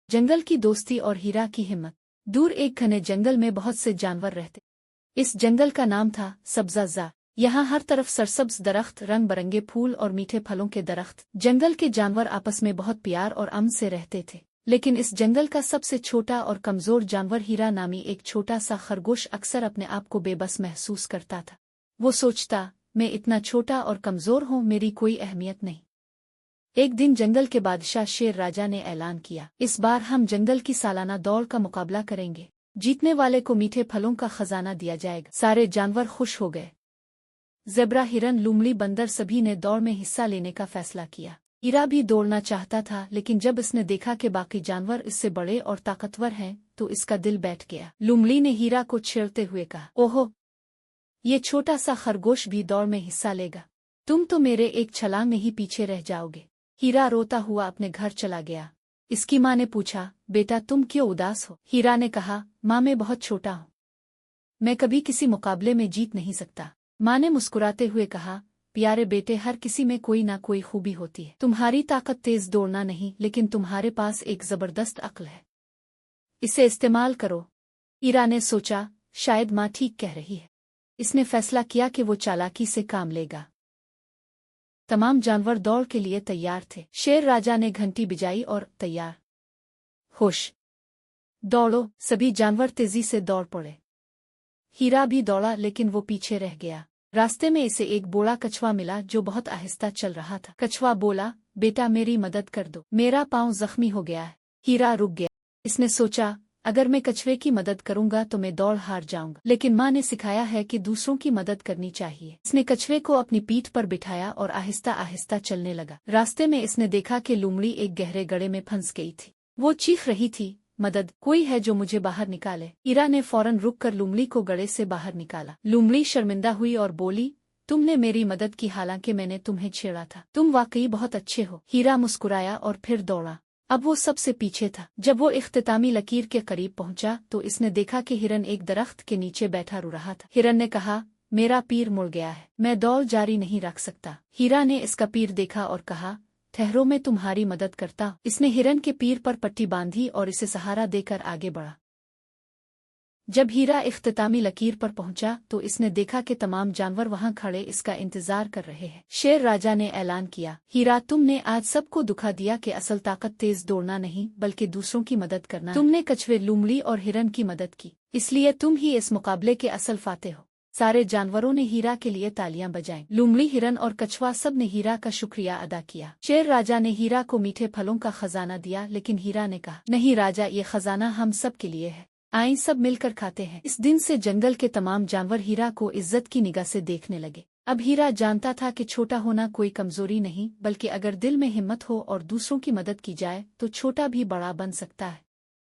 जंगल की दोस्ती और हीरा की हिम्मत। दूर एक घने जंगल में बहुत से जानवर रहते। इस जंगल का नाम था सब्ज़ा। यहाँ हर तरफ सरसब्ज दरख्त, रंग बरंगे फूल और मीठे फलों के दरख्त। जंगल के जानवर आपस में बहुत प्यार और अमन से रहते थे। लेकिन इस जंगल का सबसे छोटा और कमजोर जानवर हीरा नामी एक छोटा सा खरगोश अक्सर अपने आप को बेबस महसूस करता था। वो सोचता, मैं इतना छोटा और कमजोर हूँ, मेरी कोई अहमियत नहीं। एक दिन जंगल के बादशाह शेर राजा ने ऐलान किया, इस बार हम जंगल की सालाना दौड़ का मुकाबला करेंगे। जीतने वाले को मीठे फलों का खजाना दिया जाएगा। सारे जानवर खुश हो गए। ज़ेब्रा, हिरन, लोमड़ी, बंदर सभी ने दौड़ में हिस्सा लेने का फैसला किया। हीरा भी दौड़ना चाहता था, लेकिन जब इसने देखा कि बाकी जानवर इससे बड़े और ताकतवर हैं, तो इसका दिल बैठ गया। लोमड़ी ने हीरा को छेड़ते हुए कहा, ओहो, ये छोटा सा खरगोश भी दौड़ में हिस्सा लेगा। तुम तो मेरे एक छलांग में ही पीछे रह जाओगे। हीरा रोता हुआ अपने घर चला गया। इसकी माँ ने पूछा, बेटा तुम क्यों उदास हो? हीरा ने कहा, माँ मैं बहुत छोटा हूँ, मैं कभी किसी मुकाबले में जीत नहीं सकता। माँ ने मुस्कुराते हुए कहा, प्यारे बेटे, हर किसी में कोई ना कोई खूबी होती है। तुम्हारी ताकत तेज दौड़ना नहीं, लेकिन तुम्हारे पास एक जबरदस्त अक्ल है, इसे इस्तेमाल करो। हीरा ने सोचा, शायद माँ ठीक कह रही है। इसने फैसला किया कि वो चालाकी से काम लेगा। तमाम जानवर दौड़ के लिए तैयार थे। शेर राजा ने घंटी बजाई और तैयार, होश, दौड़ो। सभी जानवर तेजी से दौड़ पड़े। हीरा भी दौड़ा, लेकिन वो पीछे रह गया। रास्ते में इसे एक बूढ़ा कछुआ मिला जो बहुत आहिस्ता चल रहा था। कछुआ बोला, बेटा मेरी मदद कर दो, मेरा पाँव जख्मी हो गया है। हीरा रुक गया। इसने सोचा, अगर मैं कछुए की मदद करूंगा तो मैं दौड़ हार जाऊंगा, लेकिन माँ ने सिखाया है कि दूसरों की मदद करनी चाहिए। इसने कछुए को अपनी पीठ पर बिठाया और आहिस्ता आहिस्ता चलने लगा। रास्ते में इसने देखा कि लोमड़ी एक गहरे गड्ढे में फंस गई थी। वो चीख रही थी, मदद, कोई है जो मुझे बाहर निकाले। हीरा ने फौरन रुककर लोमड़ी को गड्ढे से बाहर निकाला। लोमड़ी शर्मिंदा हुई और बोली, तुमने मेरी मदद की, हालांकि मैंने तुम्हें छेड़ा था। तुम वाकई बहुत अच्छे हो। हीरा मुस्कुराया और फिर दौड़ा। अब वो सबसे पीछे था। जब वो इख्तितामी लकीर के करीब पहुंचा तो इसने देखा कि हिरन एक दरख्त के नीचे बैठा रो रहा था। हिरन ने कहा, मेरा पीर मुड़ गया है, मैं दौड़ जारी नहीं रख सकता। हीरा ने इसका पीर देखा और कहा, ठहरो, मैं तुम्हारी मदद करता। इसने हिरन के पीर पर पट्टी बांधी और इसे सहारा देकर आगे बढ़ा। जब हीरा इख्तितामी लकीर पर पहुंचा तो इसने देखा कि तमाम जानवर वहां खड़े इसका इंतजार कर रहे हैं। शेर राजा ने ऐलान किया, हीरा, तुमने आज सबको दुखा दिया कि असल ताकत तेज दौड़ना नहीं बल्कि दूसरों की मदद करना। तुमने कछुए, लोमड़ी और हिरन की मदद की, इसलिए तुम ही इस मुकाबले के असल फाते हो। सारे जानवरों ने हीरा के लिए तालियां बजाईं। लोमड़ी, हिरन और कछुआ सब ने हीरा का शुक्रिया अदा किया। शेर राजा ने हीरा को मीठे फलों का खजाना दिया, लेकिन हीरा ने कहा, नहीं राजा, ये खजाना हम सब के लिए है, आइए सब मिलकर खाते हैं। इस दिन से जंगल के तमाम जानवर हीरा को इज्जत की निगाह से देखने लगे। अब हीरा जानता था कि छोटा होना कोई कमजोरी नहीं, बल्कि अगर दिल में हिम्मत हो और दूसरों की मदद की जाए तो छोटा भी बड़ा बन सकता है।